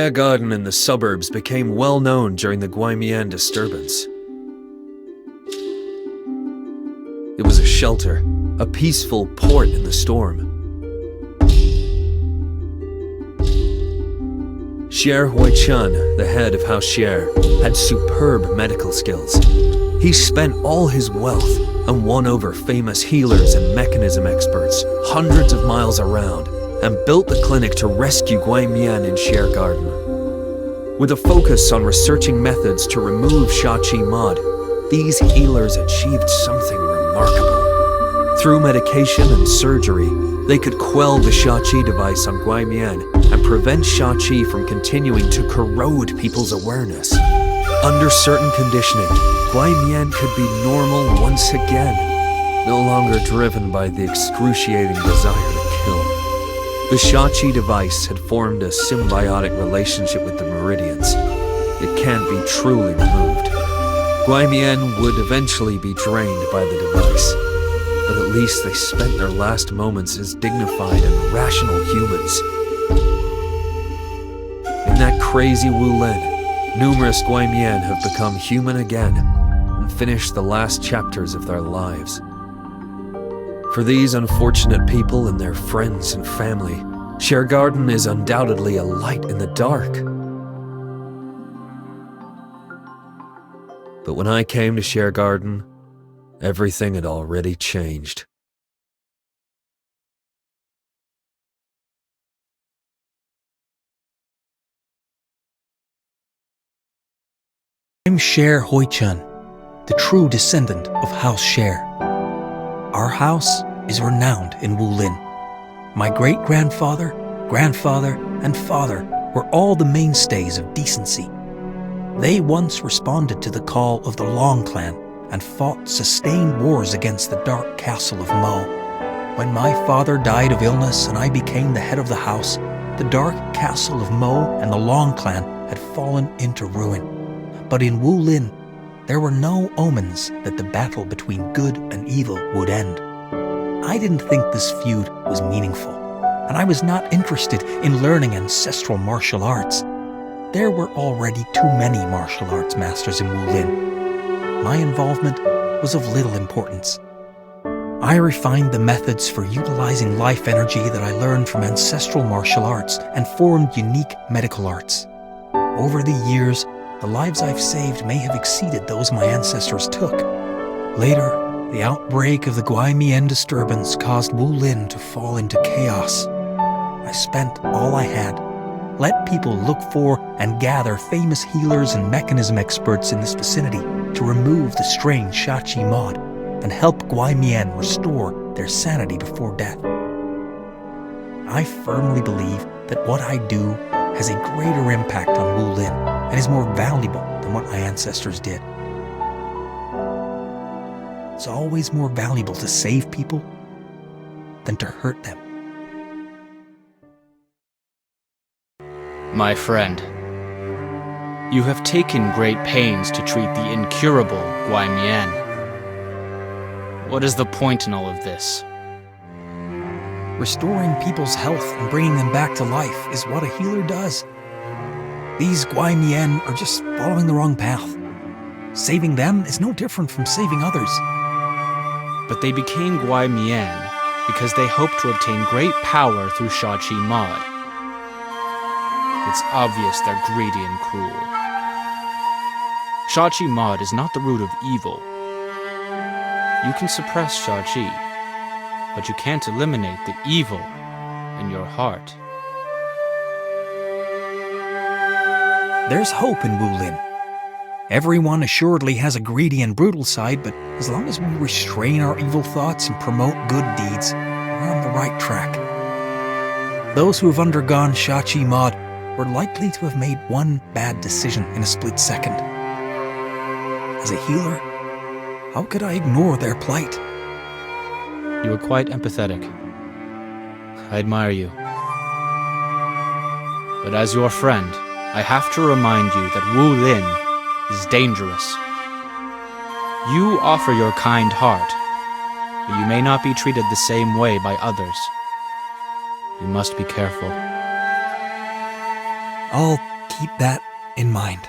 A garden in the suburbs became well known during the Guaymian disturbance. It was a shelter, a peaceful port in the storm. Sher Hui-chun, the head of House Sher, had superb medical skills. He spent all his wealth and won over famous healers and mechanism experts hundreds of miles around and built the clinic to rescue Guaymian in Sher Garden. With a focus on researching methods to remove Shachi Mod, these healers achieved something remarkable. Through medication and surgery, they could quell the Shachi device on Guaymian and prevent Shachi from continuing to corrode people's awareness. Under certain conditioning, Guaymian could be normal once again, no longer driven by the excruciating desire to kill. The Shachi device had formed a symbiotic relationship with the meridians. It can't be truly removed. Guaymian would eventually be drained by the device, but at least they spent their last moments as dignified and rational humans. In that crazy Wulin, numerous Guaymian have become human again and finished the last chapters of their lives. For these unfortunate people and their friends and family, Sher Garden is undoubtedly a light in the dark. But when I came to Sher Garden, everything had already changed. I'm Sher Hui-chun, the true descendant of House Sher. Our house is renowned in Wulin. My great-grandfather, grandfather, and father were all the mainstays of decency. They once responded to the call of the Long Clan and fought sustained wars against the Dark Castle of Mo. When my father died of illness and I became the head of the house, the Dark Castle of Mo and the Long Clan had fallen into ruin. But in Wulin, there were no omens that the battle between good and evil would end. I didn't think this feud was meaningful, and I was not interested in learning ancestral martial arts. There were already too many martial arts masters in Wulin. My involvement was of little importance. I refined the methods for utilizing life energy that I learned from ancestral martial arts and formed unique medical arts. Over the years, the lives I've saved may have exceeded those my ancestors took. Later, the outbreak of the Guaymian disturbance caused Wulin to fall into chaos. I spent all I had, let people look for and gather famous healers and mechanism experts in this vicinity to remove the strange Shachi Mod and help Guaymian restore their sanity before death. I firmly believe that what I do has a greater impact on Wulin and is more valuable than what my ancestors did. It's always more valuable to save people than to hurt them. My friend, you have taken great pains to treat the incurable Guaymian. What is the point in all of this? Restoring people's health and bringing them back to life is what a healer does. These Guaymian are just following the wrong path. Saving them is no different from saving others. But they became Guaymian because they hoped to obtain great power through Shachi Mod. It's obvious they're greedy and cruel. Shachi Mod is not the root of evil. You can suppress Shachi, but you can't eliminate the evil in your heart. There's hope in Wulin. Everyone assuredly has a greedy and brutal side, but as long as we restrain our evil thoughts and promote good deeds, we're on the right track. Those who have undergone Shachi Mod were likely to have made one bad decision in a split second. As a healer, how could I ignore their plight? You are quite empathetic. I admire you. But as your friend, I have to remind you that Wulin is dangerous. You offer your kind heart, but you may not be treated the same way by others. You must be careful. I'll keep that in mind.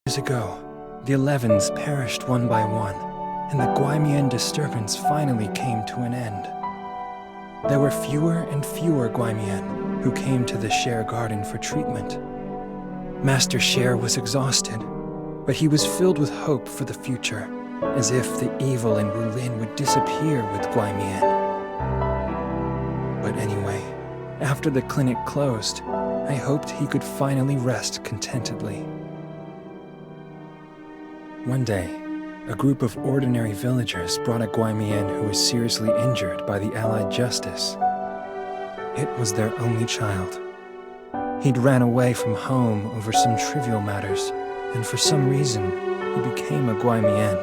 Years ago, the 11s perished one by one, and the Guaimian disturbance finally came to an end. There were fewer and fewer Guaimian who came to the Share Garden for treatment. Master Share was exhausted, but he was filled with hope for the future, as if the evil in Wulin would disappear with Guaimian. But anyway, after the clinic closed, I hoped he could finally rest contentedly. One day, a group of ordinary villagers brought a Guaimian who was seriously injured by the Allied justice. It was their only child. He'd ran away from home over some trivial matters, and for some reason, he became a Guaimian,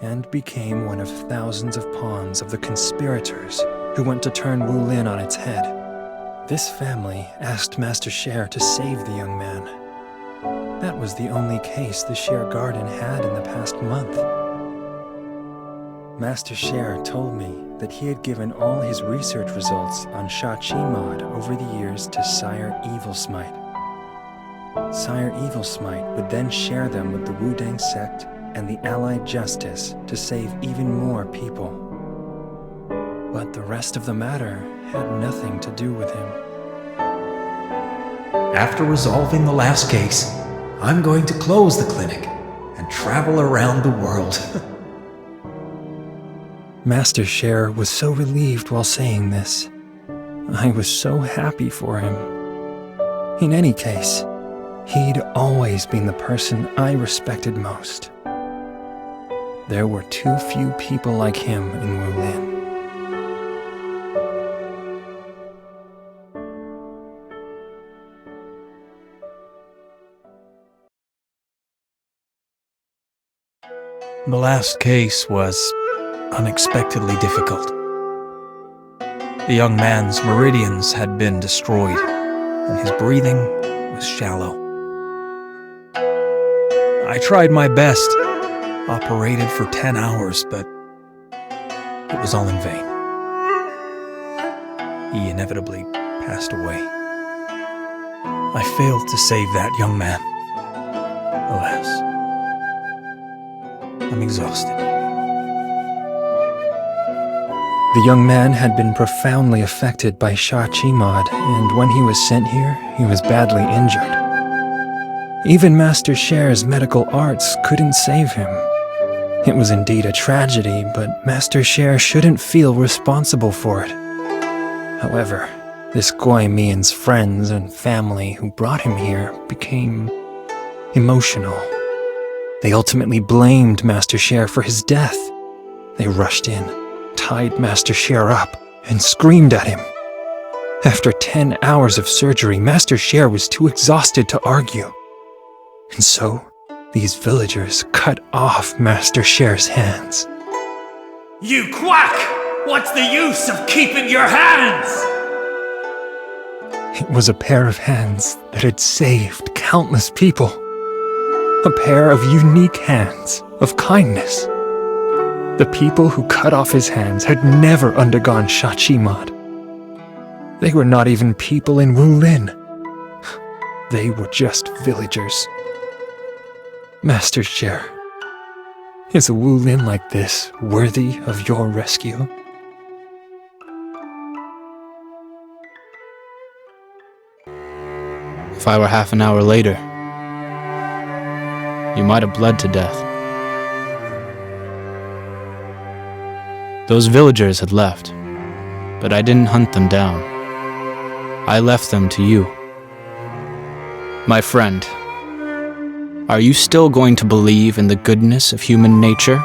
and became one of thousands of pawns of the conspirators who went to turn Wulin on its head. This family asked Master Share to save the young man. That was the only case the Share Garden had in the past month. Master Share told me that he had given all his research results on Shachimod over the years to Sire Evil-Smite. Sire Evil-Smite would then share them with the Wudang sect and the Allied justice to save even more people. But the rest of the matter had nothing to do with him. After resolving the last case, I'm going to close the clinic and travel around the world. Master Share was so relieved while saying this. I was so happy for him. In any case, he'd always been the person I respected most. There were too few people like him in Wulin. The last case was unexpectedly difficult. The young man's meridians had been destroyed, and his breathing was shallow. I tried my best, operated for 10 hours, but it was all in vain. He inevitably passed away. I failed to save that young man. Alas, I'm exhausted. The young man had been profoundly affected by Shachimod, and when he was sent here, he was badly injured. Even Master Share's medical arts couldn't save him. It was indeed a tragedy, but Master Share shouldn't feel responsible for it. However, this Guaimian's friends and family who brought him here became emotional. They ultimately blamed Master Share for his death. They rushed in, tied Master Share up, and screamed at him. After 10 hours of surgery, Master Share was too exhausted to argue. And so, these villagers cut off Master Share's hands. You quack! What's the use of keeping your hands? It was a pair of hands that had saved countless people. A pair of unique hands of kindness. The people who cut off his hands had never undergone Shachimod. They were not even people in Wulin. They were just villagers. Master Share, is a Wulin like this worthy of your rescue? If I were half an hour later, you might have bled to death. Those villagers had left, but I didn't hunt them down. I left them to you. My friend, are you still going to believe in the goodness of human nature?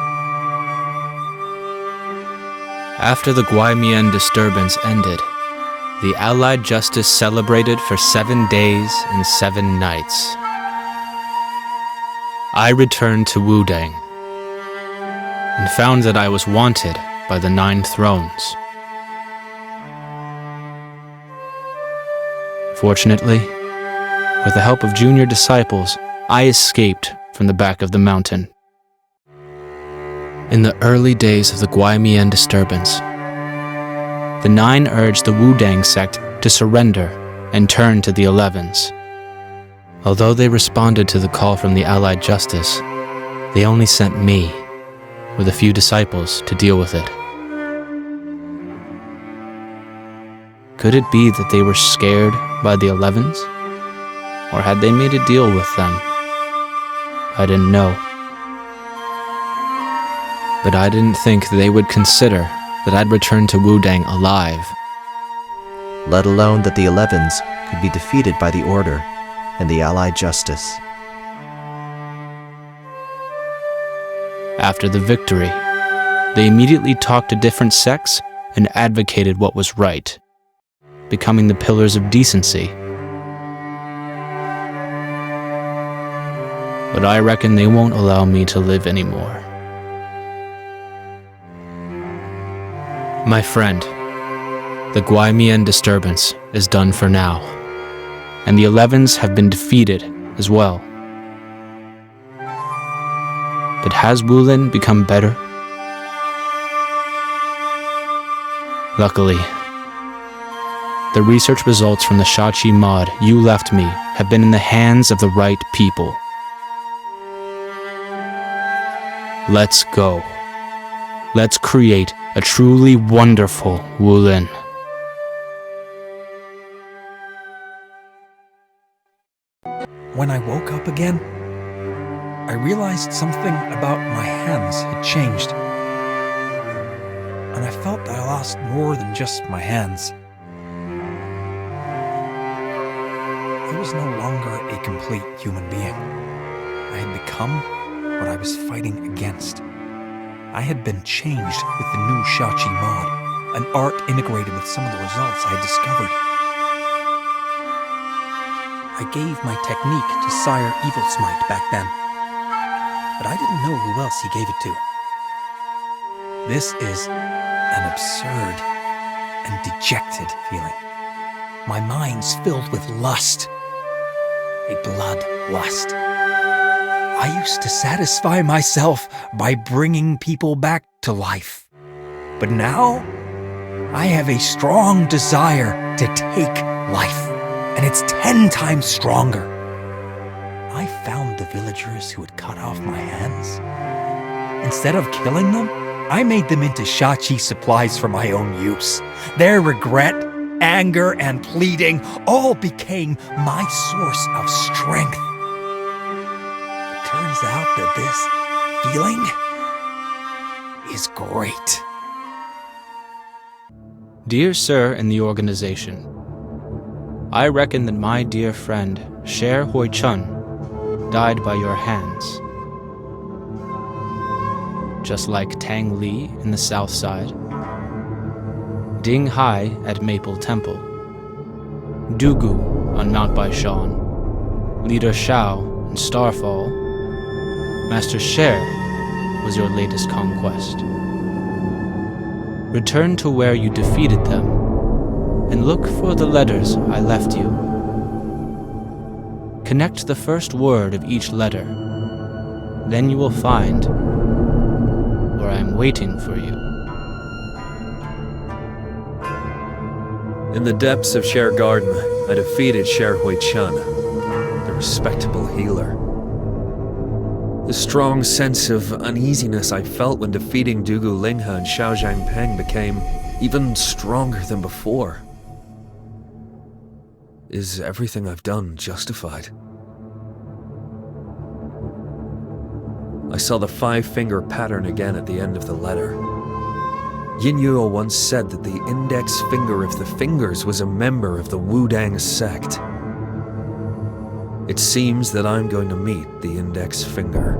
After the Guaimian disturbance ended, the Allied justice celebrated for 7 days and 7 nights. I returned to Wudang and found that I was wanted by the 9 thrones. Fortunately, with the help of junior disciples, I escaped from the back of the mountain. In the early days of the Guaimian disturbance, the 9 urged the Wudang sect to surrender and turn to the 11s. Although they responded to the call from the Allied Justice, they only sent me, with a few disciples, to deal with it. Could it be that they were scared by the 11s? Or had they made a deal with them? I didn't know. But I didn't think they would consider that I'd return to Wudang alive. Let alone that the 11s could be defeated by the Order and the Allied Justice. After the victory, they immediately talked to different sects and advocated what was right, becoming the pillars of decency. But I reckon they won't allow me to live anymore. My friend, the Guaimian disturbance is done for now, and the 11s have been defeated as well. But has Wulin become better? Luckily, the research results from the Shachi mod you left me have been in the hands of the right people. Let's go. Let's create a truly wonderful Wulin. When I woke up again, I realized something about my hands had changed. And I felt that I lost more than just my hands. I was no longer a complete human being. I had become what I was fighting against. I had been changed with the new Shachi mod, an art integrated with some of the results I had discovered. I gave my technique to Sire Evil Smite back then, but I didn't know who else he gave it to. This is an absurd and dejected feeling. My mind's filled with lust, a blood lust. I used to satisfy myself by bringing people back to life. But now, I have a strong desire to take life, and it's 10 times stronger. I found the villagers who had cut off my hands. Instead of killing them, I made them into Shachi supplies for my own use. Their regret, anger, and pleading all became my source of strength. Turns out that this feeling is great. Dear Sir in the organization, I reckon that my dear friend Sher Hoi Chun died by your hands. Just like Tang Li in the south side, Ding Hai at Maple Temple, Dugu on Mount Baishan, Leader Shao in Starfall, Master Sher was your latest conquest. Return to where you defeated them, and look for the letters I left you. Connect the first word of each letter. Then you will find where I am waiting for you. In the depths of Sher Garden, I defeated Sher Hui Chun, the respectable healer. The strong sense of uneasiness I felt when defeating Dugu Linghe and Xiao Zhangpeng became even stronger than before. Is everything I've done justified? I saw the 5-finger pattern again at the end of the letter. Yin Yuo once said that the index finger of the fingers was a member of the Wudang sect. It seems that I'm going to meet the index finger.